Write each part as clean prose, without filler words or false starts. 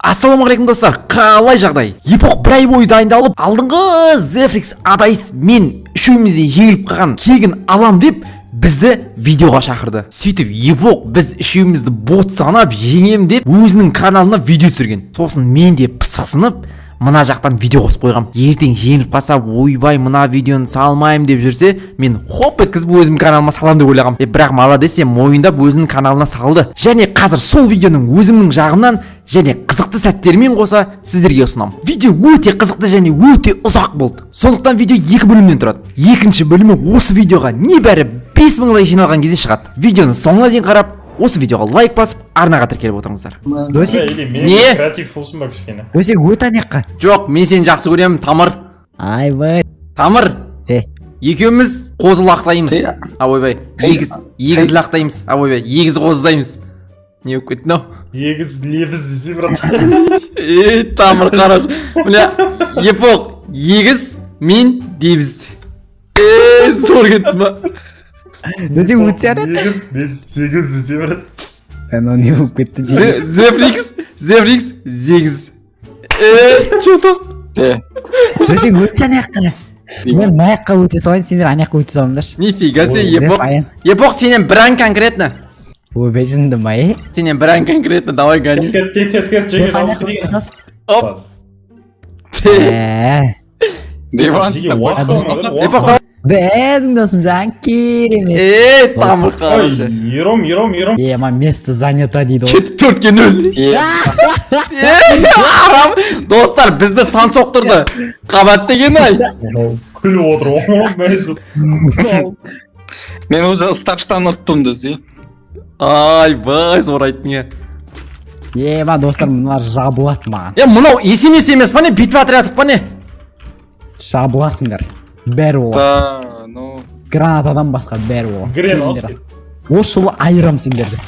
Ассалаумағалейкум достар, қалай жағдай? Епоқ бір ай бойы дайындалып, алдыңғы Zefrix, Адайс, мен үшеумізден жеңіліп қалған кегін алам деп бізді видеоға шақырды. Сөйтіп Епоқ біз үшеумізді бот санап жеңем деп өзінің каналына видео түсірген. Сосын мен де пысасынып мына жақтан видео қосып қойғам. Ертең жеңіліп қалса, ойбай мына видеоны салмайым деп жүрсе, мен хоп еткізіп өзім каналыма салам деп ойлағам. Бірақ молодец мойындап өзінің каналына салды. Және қазір сол видеоның өзімнің жағымнан және қызықты сәттермен қоса сіздерге ұсынам. Видео өте қызықты және өте ұзақ болды. Сондықтан видео 2 бөлімнен тұрады. Екінші бөлімі осы видеоға небәрі 5000 лайк жиналған кезде шығады. Видеоны соңына дейін қарап, осы видеоға лайк басып, арнаға тіркеліп отырыңыздар. Досек, не? Креатив болсын ба кішкене. Досек өт анаққа. Жоқ, мен сені жақсы көремін, Тамыр. Айбай. Тамыр. Екеуміз қозы лақтаймыз. Ойбай. Егіз лақтаймыз. Ойбай. Егіз қоздаймыз. Не болып кетті мынау? Егіз лебіз десе брат. Тамыр қараш. Мына Епоқ, егіз, мен девіз. Зор кетті ма? Досек өтсе ара? Егіз, мен сегіз десе брат. Анау не болып кетті? Zefrix, зегіз. Чотақ. Досек өтсе анаққа. Мен маяққа өте салайын, сендер анаққа өте салыңдаршы. Нифига себе, Епоқ, сенен бір конкретно. Ойбай жынды ма, Сенен бір конкретно, давай гони. Кет, жеңіл алып деген. Оп. Епоқ, давай. Бәдің досым жаң керемет. Тамыр қарашы. Ером. Ма место занято дейді ғой. Кетті 4-0. Арам. Достар, бізді сан соқтырды. Қабат деген ай. Күліп отыр. Мен уже старттан ұттым десе. Айбай, зор айттың. Ма достар, мұнар жабылат ма. Мынау есемес емес па не? Битва отрядов па не? Жабыласыңдар. Бәрі ол. Да, ну... Гранатадан басқа бәрі ол. Грен алшы. Осы жылы айырам сендерді.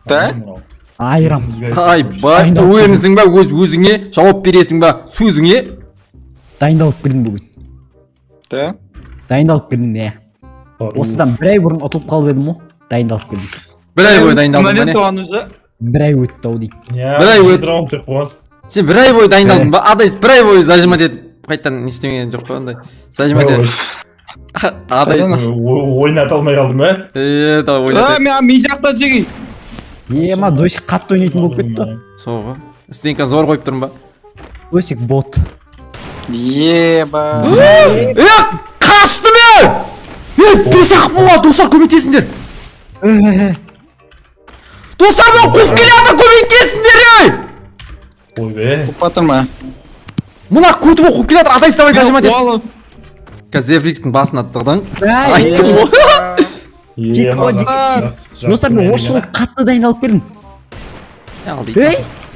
Да? Айырам. Айбай, өйенісің ба, өзіңе жауап бересің ба, сөзіңе? Дайындалып келдің бүгін. Да? Дайындалып келдің, не? Осыдан бір ай бұрын ұтылып қалып едім о? Дайындалып келдің. Бір ай бойы дайындалдың ба Күнәлі не? соған уже? Бір ай өтті ау дейді. Бір ай өтті. Сен бір ай бойы дайындалдың ба? Адайс бір ай бойы зажимать етіп қайттан не істемеген жоқ қой ондай. Зажимать етіп. Адайс. Ойната алмай қалдым ба? Давай ойнат. Мен жақта жегей. Ма Досек қатты ойнайтын болып кетті. Соғы. Стенка зор қойып тұрмын ба? Досек бот. Еба. Қашты ме? Бесақ мұға достар көмектесіңдер. Достар бұл қуып келеді көмектесіңдер. Ой бе. Құпатыр ма? Мұна көтіп қуып келеді Адайс давай зажимать ет. Зефрикстің басына тығдың. Айттым ғой. Достар, мен осы жылы қатты дайындалып келдім.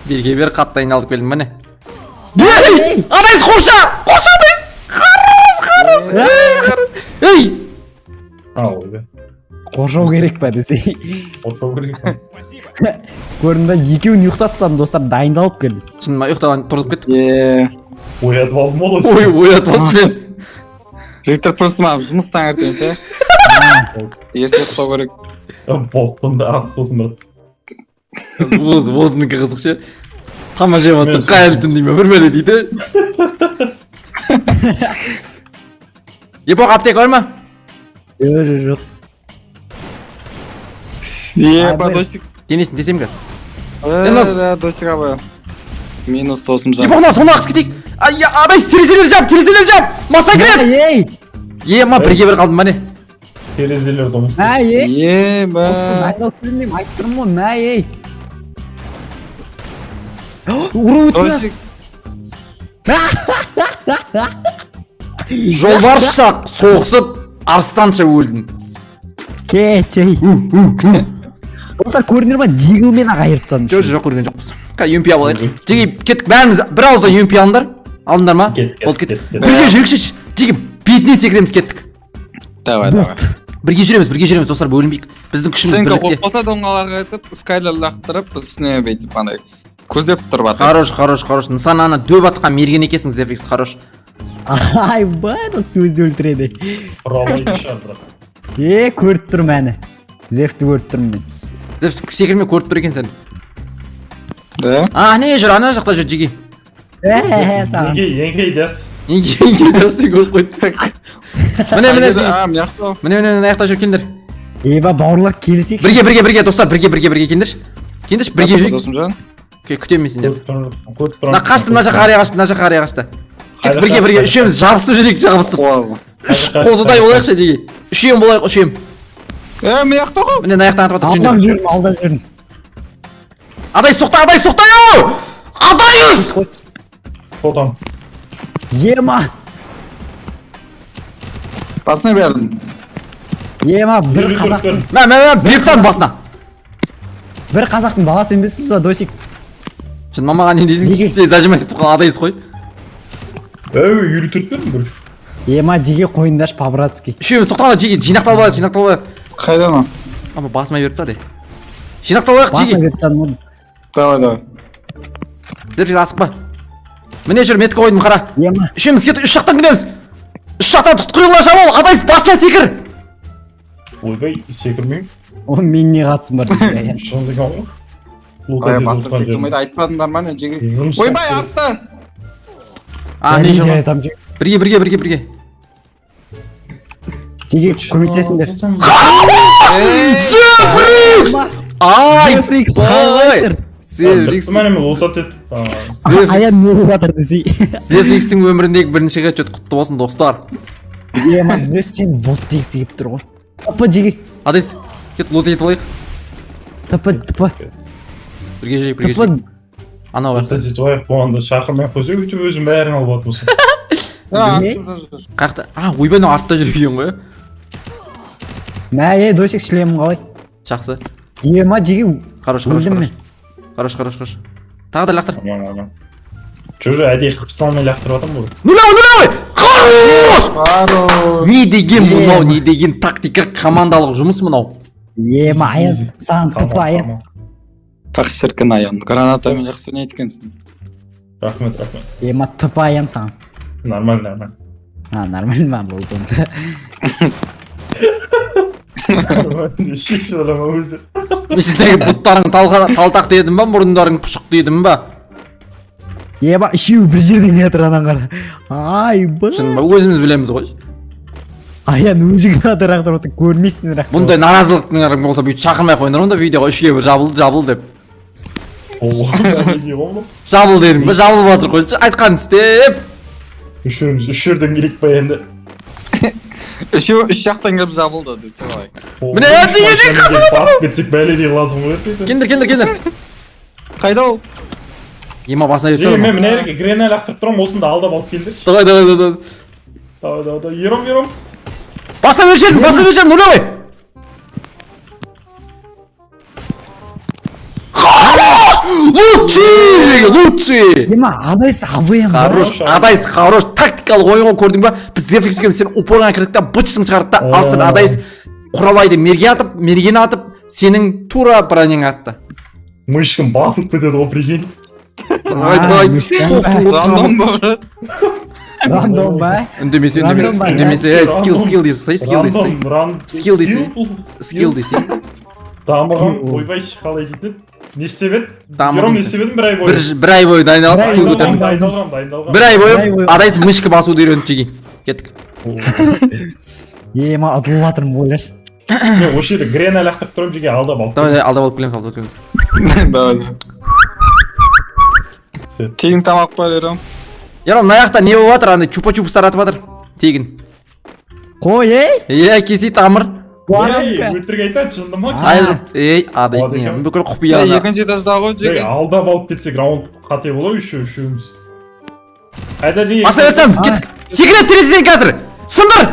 Берге бер қатты дайындалып келдім міне. Адайс қорша! Қорша Адайс! Қарыз! Ей! Ой бе. Қоршау керек па десе. Қоршау керек па. Көрінді екеуін ұйықтатсам достар дайындалып келдім. Шын ма ұйықтаған тұрдып кеттік. Оятып алдым ол Ой, оятып алдым мен. Жігіттер просто ма жұмыстан ертең ше? Ерте ұқсау керек. Болтын да ағыс болсын ба. Осыныкі қызық ше. Қама жеп атсың, қайыл түн дейме, бір мөлі дейді. Епоқ аптек бар ма? Жоқ. Еба, Досек. Денесін десем кәз. Да, Досек абай. Минус досым жан. Епоқна соны ақсы кетейік. Адайс терезелер жап! Массакрет! Ма бірге бір қалдым ба не? Терезелер домыз. Еба. Дайындалып келдім, айтып тұрмын ғой, Ұры өтті. Жолбарысша соғысып, арыстанша өлдім. Кечей. Достар көрінер ма? Дигілмен аға айырып тастадым. Жоқ көрген жоқпыз. UMP алайын. Жеге кеттік, бәріміз бір ауызда UMP алыңдар. Алыңдар ма? Болды кеттік. Бірге жүрікші, жеге бетінен секіреміз кеттік. Давай. Бірге жүреміз, достар бөлінбейік. Біздің күшіміз Сенка бірлікте. қоқпаса доңғалаға етіп, скайлер лақтырып, үстіне бейтіп анай. Көздеп тұрып атыр. Хорош. Нысананы дөп атқан мерген екесің, Zefrix, хорош. Айбай, да сөзді өлтіреді. Құралайды шар, брат. Көріп тұрмын әні. Зефті көріп тұрмын мен. Зеф секірме көріп тұр екен сен. Да? Не жүр, ана жақта жүр жеге. Саған. Еңге идеясыз. Неге дұрысты көріп қойды. Міне Мына жақта мына жақта жүр келдер. Еба бауырлар келісейік. Бірге достар, бірге келдерші. Келдерші, бірге жүрейік. досымжан. Күтемін мен сендерді. Көріп Қашты, мына жаққа қарай қашты. Кет бірге, үшеуміз жабысып жүрейік, жабысып. Қол. Үш қозыдай болайықшы жеге. Үшеуім болайық, үшеуім. Мына жақта ғой. Міне мына жақтан атып Алдап жатыр. жүрмін, алдап жүрмін. Адай соқта ау! Адайыз! Потом. Ема! Басына бердім. Ема, бір қазақтың Беріптан басына. бір қазақтың баласы емессіз ба, Досик? Шын мамаға не дейсің? Неге? Сен зажимать етіп қалған адайыз қой. Елу төрт бердім бір. Ема, жеге қойындаш по-братски. Үшеуміз тоқтағанда жеге жинақталып алайық. Қайдан ол? Ama basma беріп тастады. Жинақталайық Басына жеге. беріп тадым. Давай. Зерфис асықпа. Міне жүр, меткі қойдым қара. Ема, Үшеуміз кетіп, үш жақтан кіреміз. Үш жақтан тұтқиылға жабыл, адайыз басына секір. Ойбай, секірмеймін. о мен не қатысым бар дейді. Шын деген ғой. Ай, басқа секілмейді, айтпадыңдар ма не жеге? Жұмыс Ойбай, артта! Не жүр? айтам жеге. Бірге. Жеге көмектесіңдер. Зефрикс! Ай, Зефрикс, бай! қалайсыздар? Зефрикс. Мәне лотат етіп. Аян не болып жатыр десей. Зефрикстің өміріндегі бірінші рет құтты болсын достар. Ема, Зеф сен бот дегісі келіп тұр ғой. Тыпы жеге. Адайыз, кет лот етіп алайық. Тыпы. Бірге жейік. Тыпы. Анау Лотат жақта. етіп аяқ болғанда шақырмай қойса өйтіп өзім бәрін алып отыр болсын. Қаяқта? Ойбай, мынау артта жүрген ғой. Мә, Досик шлемін қалай? Жақсы. Ема, жеге Хорош. өлдім мен. Хорош. Тағы да лақтыр. Аман. Жо, әдейі қып салмай лақтырып атам ғой. Нулевой! Хорош! Хорош! Не деген мынау, не деген тактика, командалық жұмыс мынау. Ема, Аян, саған тыпы Аян. Тақ шіркін аян. Гранатамен жақсы ойнайды екенсің. Рахмет. Ема, тыпы Аян саған. Нормально. Нормально болды онда. Шеш олама өзі. Мен сіздерге бұттарың талтақ дедім ба, мұрындарың пұшық дедім ба? Ема, үшеуі бір жерден не атырғанан қара. Ай, бұл. Шын ба, өзіміз білеміз ғой. Аян өзігін атырақтыр отыр, көрмейсің рақты. Бұндай наразылықтың болса бүйтіп шақырмай қойындар онда видеоға үшке бір жабыл деп. Жабыл дедім ба, жабылып жатыр қойшы, айтқанын істеп. Үшеуміз үш жерден керек па енді. Үш жақтан келіп жабылды десе ғой. Міне, әдейі қазір басып кетсек бәледей лазым ғой етпейсің. Кендір. Қайда ол? Ема басына Мен өтсем. мына жерге грена лақтырып тұрам, осында алдап алып келдірші. Давай. Ером. Басына өтсем, нулевой. Хорош! Лучший! Ема, адайсы абыян бар. Хорош, адайыз хорош, тактикалық ойынға көрдің ба? Біз Зефрикске сен упорыңа кірдік та бычысын шығардық та, ал сен адайыз құралайды мергені атып, сенің тура бронең атты. Мышкам басылып кетеді ғой, прикинь. Рандом ба, брат? Рандом ба? Үндемесе, скилл дейсі. Дамыған, ойбай, қалай дейтін? Не істебеді? Дамыған. Ером не істебедім бір ай бойы? Бір ай бойы дайындалып, скилл көтердім. Дайындалған. Бір ай бойы адайыз мышкі басуды үйреніп жеге. Кеттік. Ема, атылып жатырмын ойлаш. Мен осы жерде грена лақтырып тұрам, жерге алдап алып. Давай, алдап алып келеміз. Давай. Тегін тамақ бар, Ером. Ером, мына жақта не болып жатыр? Андай чупа-чупстар атып жатыр. Тегін. Қой, Кесей тамыр. Өтірік айтады, шынды ма? Адайыз не, бүкіл құпия. Екінші этажда ғой, жеге. Алдап алып кетсек раунд қате болады үшеуміз. Қайда жеге? Баса берсем, кеттік. Секрет терезеден қазір. Сындыр!